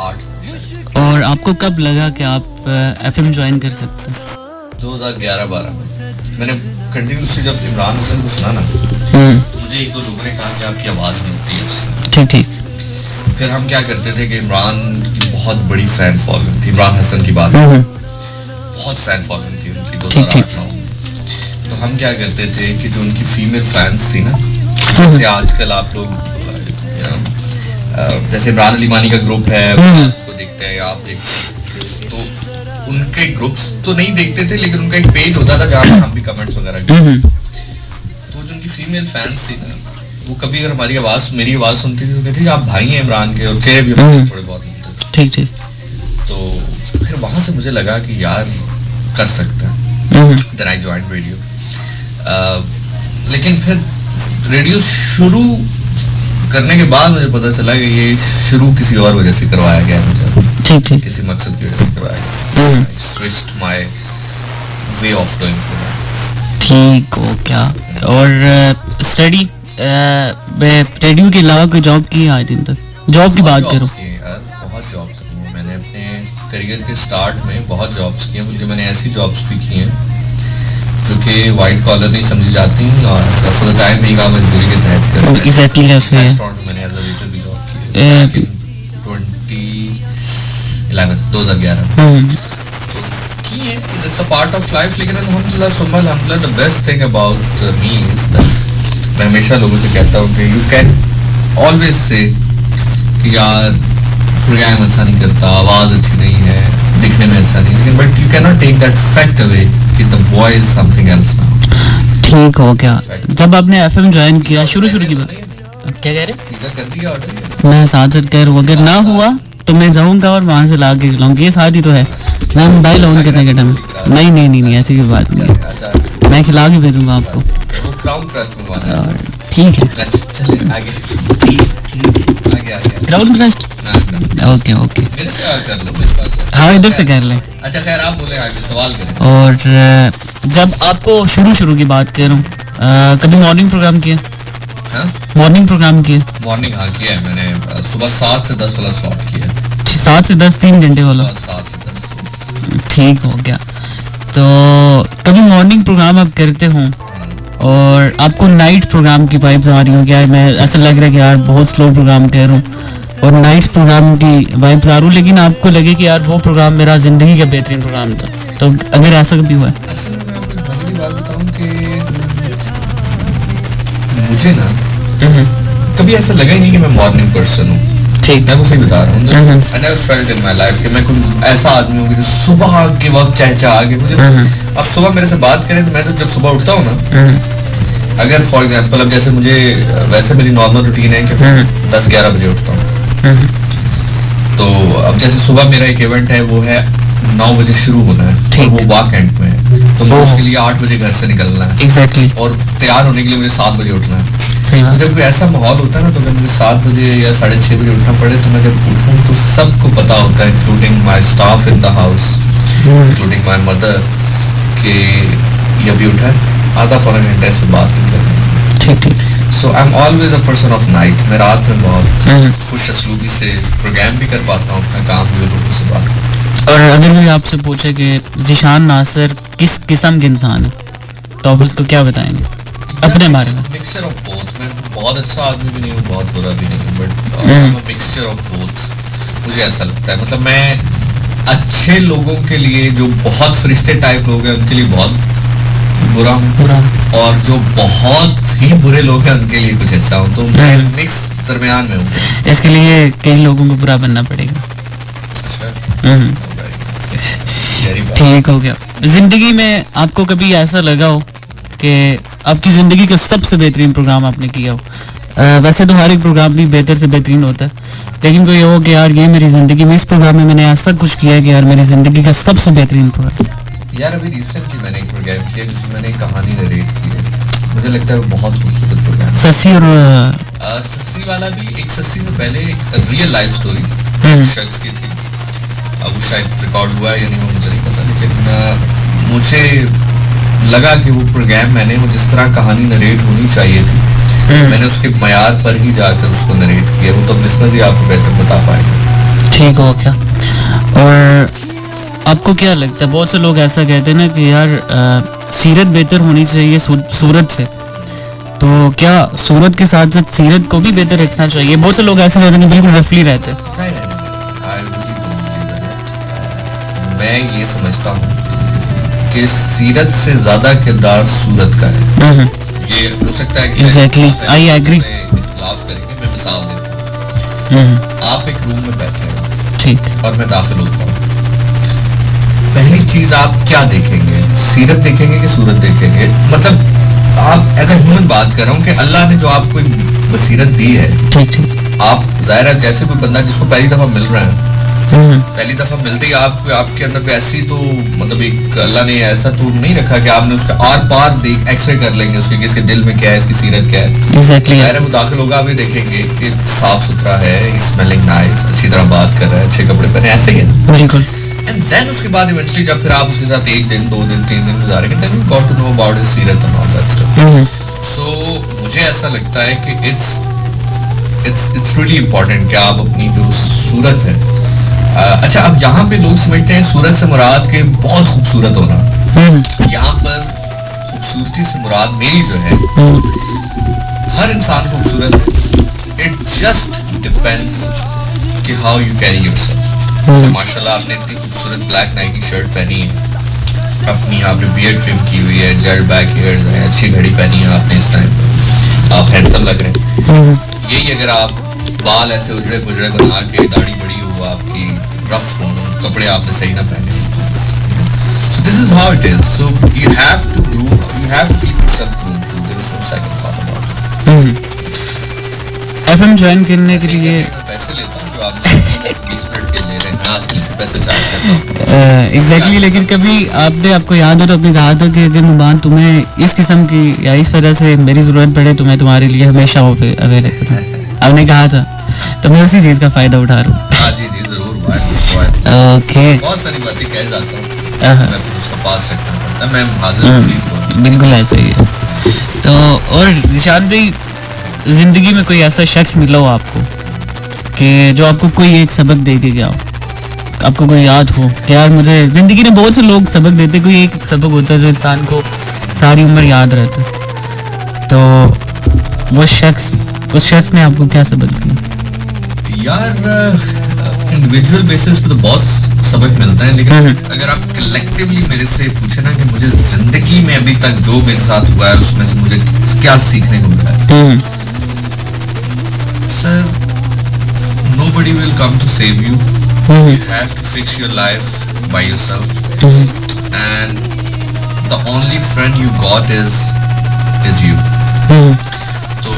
8। और आपको कब लगा कि आप एफएम ज्वाइन कर सकते हैं? 2011-12 में मैंने कंटिन्यूसली जब इमरान हसन को सुना ना, मुझे एक दो लोगों ने कहा कि आपकी आवाज़ मिलती है उससे। ठीक ठीक। फिर हम क्या करते थे कि इमरान की बहुत बड़ी फैन फॉलोइंग थी, इमरान हसन की बात, बहुत फैन फॉलोइंग थी उनकी 2008-9 में। तो हम क्या करते थे कि जो उनकी फीमेल फैंस थी ना, जैसे आजकल आप लोग जैसे इमरान अली मानी का ग्रुप है उसको देखते हैं या आप देखते हैं, तो उनके ग्रुप्स तो नहीं देखते थे, लेकिन उनका एक पेज होता था जहाँ हम भी कमेंट्स वगैरह करते। तो जो उनकी फीमेल फैंस थी ना, वो कभी अगर हमारी आवाज़, मेरी आवाज़ सुनती थी तो कहती थी आप भाई हैं इमरान के, और चेहरे भी थोड़े बहुत मिलते थे। ठीक ठीक। तो फिर वहाँ से मुझे लगा कि यार कर सकता है। Then I joined radio. लेकिन फिर रेडियो शुरू करने के बाद मुझे पता चला कि ये शुरू किसी और वजह से करवाया गया मुझे, ठीक ठीक, किसी मकसद की वजह से करवाया गया। Switched my way of doing. ठीक हो क्या? और स्टडी रेडियो के अलावा कोई जॉब की है आज दिन तक? जॉब की बात करो। बहुत जॉब्स की हैं मैंने अपने करियर के स्टार्ट में, बहुत जॉब्स की हैं, बल्कि मैंने ऐसी जॉब्स भी की हैं जो कि वाइट कॉलर नहीं समझी जाती और फॉर द टाइम बीइंग मजबूरी के तहत करते हैं। एग्जैक्टली ऐसे है। रेस्टोरेंट में मैंने एज अ वेटर भी जॉब की है 2011 तो की है, it's a part of life. लेकिन अल्हम्दुलिल्लाह the best thing about me is that मैं हमेशा लोगों से कहता हूँ कि यू कैन ऑलवेज से कि यार प्रोग्राम अच्छा नहीं करता, आवाज़ अच्छी नहीं है, दिखने में अच्छा नहीं, लेकिन but you can not take that fact away कि the voice is something else now. ठीक हो गया। जब आपने एफएम ज्वाइन किया शुरू की बात, क्या कह रहे? पिज़्ज़ा कर दिया ऑर्डर? मैं साथ कह रहा हूँ, अगर ना हुआ तो मैं जाऊँगा और वहाँ से ला के खिलाऊंगा। ये साथ ही तो है। मैं मोबाइल ऑन करने के टाइम नहीं ऐसी कोई बात नहीं है, मैं खिला के भेजूंगा आपको। क्राउन क्रस्ट मंगवाना है। ठीक है, चलिए आगे। ठीक है। क्राउन क्रस्ट, ओके ओके, मेरे से कर लो, मेरे पास है। हाँ इधर से कर ले। अच्छा खैर आप बोले, आगे सवाल करें। और जब आपको शुरू की बात कर रहा हूँ, कभी मॉर्निंग प्रोग्राम किया? मॉर्निंग प्रोग्राम किया? मॉर्निंग हाँ किया है मैंने, सुबह 7 से 10 वाला स्लॉट किया है। 7 से 10 3 घंटे वाला? 7 से 10। ठीक हो गया। तो कभी मॉर्निंग प्रोग्राम आप करते हो और आपको नाइट प्रोग्राम की वाइब्स आ रही हो, क्या मैं ऐसा लग रहा है कि यार बहुत स्लो प्रोग्राम कर रहा हूँ और नाइट प्रोग्राम की वाइब्स आ रही हूँ, लेकिन आपको लगे कि यार वो प्रोग्राम मेरा जिंदगी का बेहतरीन प्रोग्राम था, तो अगर ऐसा कभी हुआ है? असल में मैं आपको पहली बात बताऊं कि मुझे ना कभी ऐसा लगा ही नहीं कि मैं मॉर्निंग पर्सन हूँ। ठीक, मैं उसे बता रहा हूँ। I never felt in my life कि मैं कोई ऐसा आदमी हूँ जो सुबह के वक्त चहचहा के मुझे अब सुबह मेरे से बात करें तो मैं तो जब सुबह उठता हूँ ना, अगर फॉर एग्जांपल अब जैसे मुझे वैसे मेरी नॉर्मल रूटीन है कि 10-11 बजे उठता हूँ, तो अब जैसे सुबह मेरा एक इवेंट है वो है 9 बजे शुरू होना है और वो वाक एंड में है, तो मुझे उसके लिए 8 बजे घर से निकलना है। एग्जैक्टली। और तैयार होने के लिए मुझे 7 बजे उठना है। सही बात। जब कोई ऐसा माहौल होता है ना, तो अगर मुझे 7 बजे या 6:30 बजे उठना पड़े तो मैं जब उठूँ तो सबको पता होता है, including my staff in the house, including my mother, कि ये अभी उठा है, आधा पौना घंटे से बात नहीं कर रहे। ठीक ठीक। So I am always a person of night. मैं रात में बहुत खुश असलूबी से प्रोग्राम भी कर पाता हूँ, अपना काम भी लोगों से बात। और अगर कोई आपसे पूछे कि ज़ीशान नासिर किस किस्म के इंसान है, तो आप उसको क्या बताएंगे अपने बारे में? Mixture of both. मैं बहुत अच्छा आदमी भी नहीं हूँ, बहुत बुरा भी नहीं हूँ, बट मिक्सचर ऑफ बोथ मुझे ऐसा लगता है। मतलब मैं अच्छे लोगों के लिए, जो बहुत फरिश्ते टाइप लोग हैं उनके लिए बहुत बुरा हूँ, और जो बहुत ही बुरे लोग हैं उनके लिए कुछ अच्छा हूँ, तो मैं मिक्स दरमियान में हूँ। इसके लिए कई लोगों को बुरा बनना पड़ेगा। ठीक हो गया। जिंदगी में आपको कभी ऐसा लगा हो कि आपकी जिंदगी का सबसे बेहतरीन प्रोग्राम आपने किया हो? वैसे तो हर एक प्रोग्राम भी बेहतर से बेहतरीन होता है, लेकिन कोई हो कि यार ये मेरी जिंदगी में, इस प्रोग्राम में मैंने ऐसा कुछ किया है कि यार मेरी जिंदगी का सबसे बेहतरीन प्रोग्राम। यार अभी रिसेंटली मैंने एक प्रोग्राम किया जिसमें मैंने एक कहानी नरेट की है, मुझे लगता है बहुत खूबसूरत प्रोग्राम। सस्सी और सस्सी वाला भी, एक सस्सी से पहले एक रियल लाइफ स्टोरी शख्स की थी, वो शायद रिकॉर्ड हुआ है या नहीं वो मुझे नहीं पता, लेकिन मुझे लगा कि वो प्रोग्राम मैंने वो जिस तरह कहानी नरेट होनी चाहिए थी, मैंने उसके मयार पर ही जाकर उसको नरेट किया। वो तो लिसनर्स ही आपको बेहतर बता पाएंगे। ठीक हो गया। और आपको क्या लगता है, बहुत से लोग ऐसा कहते हैं ना कि यार सीरत बेहतर होनी चाहिए सूरत से, तो क्या सूरत के साथ साथ सीरत को भी बेहतर रखना चाहिए? बहुत से लोग ऐसे कहते हैं कि बिल्कुल रफली रहते हैं। मैं ये समझता हूँ कि सीरत से ज्यादा किरदार सूरत का है। ये हो सकता है कि एग्जैक्टली, आई एग्री। इख्तिलाफ करेंगे। मैं मिसाल देता हूँ। आप एक रूम में बैठे हैं, ठीक, और मैं दाखिल होता हूँ। पहली चीज आप क्या देखेंगे? सीरत देखेंगे कि सूरत देखेंगे? मतलब आप एज ए ह्यूमन बात कर रहा हूँ कि अल्लाह ने जो आपको बसीरत दी है, ठीक ठीक, आप जाहिर है जैसे कोई बंदा जिसको पहली दफा मिल रहा है, पहली दफा मिलते ही आपके अंदर पे ऐसी तो मतलब एक अल्लाह ने ऐसा तो नहीं रखा कि आपने उसका आर पार देख एक्सरे कर लेंगे उसके कि इसके दिल में क्या है, इसकी सीरत क्या है। एग्जैक्टली, वो दाखिल होगा, आप ये देखेंगे कि साफ सुथरा है, स्मेलिंग नाइस, अच्छी तरह बात कर रहा है, अच्छे कपड़े पहने, ऐसे ही है बिल्कुल। एंड देन उसके बाद इवेंचुअली जब फिर आप उसके साथ 1 दिन 2 दिन 3 दिन गुजारेंगे, then you got to know about his सीरत and all that stuff. So मुझे ऐसा लगता है कि इट्स रियली इंपॉर्टेंट कि आप अपनी जो सूरत है, अच्छा अब यहाँ पे लोग समझते हैं सूरत से मुराद के बहुत खूबसूरत होना। यहाँ पर खूबसूरती से मुराद मेरी जो है, हर इंसान खूबसूरत है। इट जस्ट डिपेंड्स कि हाउ यू कैरी योरसेल्फ। माशाल्लाह आपने इतनी खूबसूरत ब्लैक नाइकी शर्ट पहनी है, अपनी आपने बियर्ड ट्रिम की हुई है, जेल बैक हेयर्स हैं, अच्छी घड़ी पहनी है आपने, इस टाइम आप हैंडसम लग रहे हैं। यही अगर आप बाल ऐसे उजड़े पुजड़े बना के, दाढ़ी बड़ी हो आपकी, रफ हो, कपड़े आपने सही ना पहने, so this is how it is. So you have to groom, you have to keep yourself groomed too. There is no second thought about it. FM join करने के लिए पैसे लेता हूँ जो आप 20 मिनट के ले रहे हैं, आज किसी पैसे चार्ज करता हूँ। एग्जैक्टली, लेकिन कभी आपको याद हो तो आपने कहा था कि अगर मुबान तुम्हें इस किस्म की या इस वजह से मेरी जरूरत पड़े तो मैं तुम्हारे लिए हमेशा अवेलेबल हूँ, आपने कहा था, तो मैं उसी चीज का फायदा उठा रहा हूँ। हाँ जी जी जरूर। ओके, बहुत सारी बातें कह जाता हूँ, मैं फिर उसका पास रखना पड़ता है, मैं हाजिर बिल्कुल ऐसा ही है। तो और जिशान भाई, जिंदगी में कोई ऐसा शख्स मिला हो आपको कि जो आपको कोई एक सबक दे के गया हो, आपको कोई याद हो कि यार मुझे जिंदगी में बहुत से लोग सबक देते, कोई एक सबक होता है जो इंसान को सारी उम्र याद रहता है, तो वो उस शख्स ने आपको क्या सबक दिया? यार इंडिविजुअल बेसिस पे तो बहुत सबक मिलता है, लेकिन अगर आप कलेक्टिवली मेरे से पूछे ना कि मुझे जिंदगी में अभी तक जो मेरे साथ हुआ है उसमें से मुझे क्या सीखने को मिला है, sir, nobody will come to save you. You have to fix your life by yourself. And the only friend you got is you. तो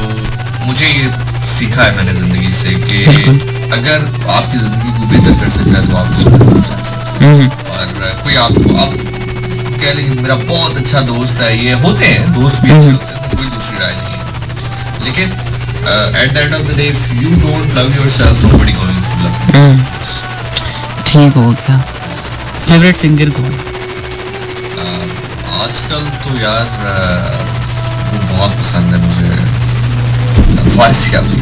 मुझे ये सीखा है मैंने जिंदगी से कि अगर आपकी जिंदगी को बेहतर कर सकता है तो आप उसको कर सकते हैं। और कोई आपको आप कह लेंगे मेरा बहुत अच्छा दोस्त है, ये होते हैं दोस्त भी अच्छे होते हैं, कोई दूसरी राय नहीं है, लेकिन at the end of the day, if you don't love yourself, nobody going to love you. ठीक हो गया। फेवरेट सिंगर कौन? आजकल तो यार वो बहुत पसंद है मुझे, फॉइस का भी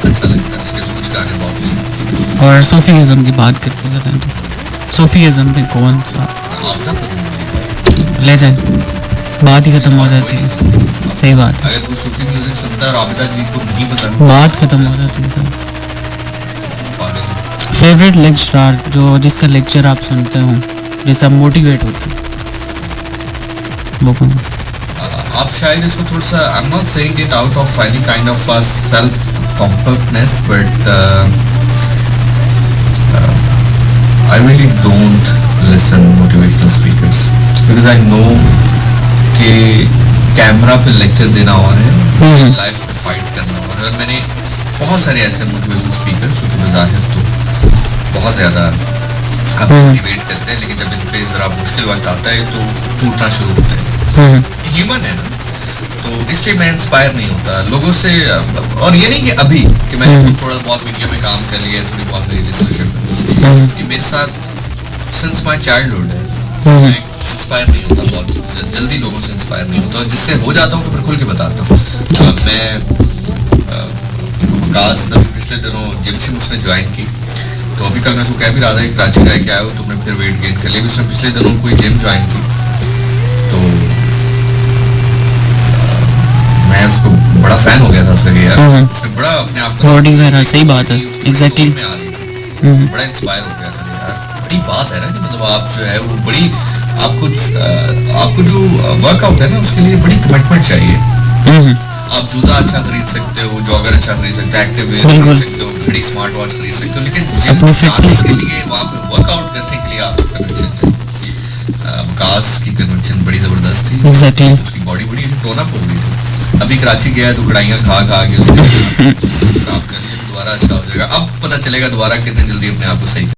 अच्छा लगता है, उसके कुछ गाने बहुत पसंद। और सूफीज़्म की बात करते हैं तो सूफीज़्म में कौन सा? ले जाए, बात ही खत्म हो जाती है। सही बात है, अगर वो सूफी म्यूजिक सुनता है और आबिदा जी को नहीं पसंद, बात खत्म हो जाती है सर। फेवरेट लेक्चरर जो जिसका लेक्चर आप सुनते हो जिससे आप मोटिवेट होते हो, वो कौन? आप शायद इसको थोड़ा सा, I am not saying it out of any kind of self compactness, but I really don't listen motivational speakers because I know कि कैमरा पे लेक्चर देना हुआ है, लाइफ में फाइट करना हुआ है, और मैंने बहुत सारे ऐसे मोटिवेशनल स्पीकर जो कि बज़ाहिर तो बहुत ज़्यादा आपको मोटिवेट करते हैं, लेकिन जब इन पे ज़रा मुश्किल वक्त आता है तो टूटना शुरू होता है। ह्यूमन है ना, तो इसलिए मैं इंस्पायर नहीं होता लोगों से। और ये नहीं कि अभी कि मैंने थोड़ा बहुत मीडिया में काम कर लिया, थोड़ी बहुत मेरी रिसर्च, ये मेरे साथ सिंस माई चाइल्डहुड है। इंस्पायर नहीं होता, बहुत जल्दी लोगों से इंस्पायर नहीं होता, जिससे हो जाता हूँ तो फिर खुल के बताता हूँ। मैं आकाश पिछले दिनों जिम शिम उसने ज्वाइन की, तो अभी कल मैं उसको कह भी रहा था कि कराची रह के आया हो, तुमने फिर वेट गेन कर लिया। उसने पिछले दिनों कोई जिम ज्वाइन की, तो मैं उसको बड़ा फैन हो गया था उसका, यार उसने बड़ा अपने आप को बॉडी वगैरह, सही बात है, एग्जैक्टली बड़ा इंस्पायर हो गया था यार। बड़ी बात है ना कि मतलब आप जो है वो बड़ी आपको जो वर्कआउट है ना उसके लिए बड़ी कमिटमेंट चाहिए। आप जूता अच्छा खरीद सकते हो, जॉगर अच्छा खरीद सकते हो, एक्टिव वेयर खरीद सकते हो, घड़ी स्मार्ट वॉच खरीद सकते हो, लेकिन जिम जाने के लिए वहाँ पे वर्कआउट करने के लिए आपको कन्विक्शन चाहिए। विकास की कन्विक्शन बड़ी जबरदस्त थी, उसकी बॉडी बड़ी ऐसे टोन अप हो गई थी। अभी कराची गया तो कढ़ाइयाँ खा के उसने काम कर लिया, दोबारा अच्छा हो जाएगा। अब पता चलेगा दोबारा कितने जल्दी अपने आप को सही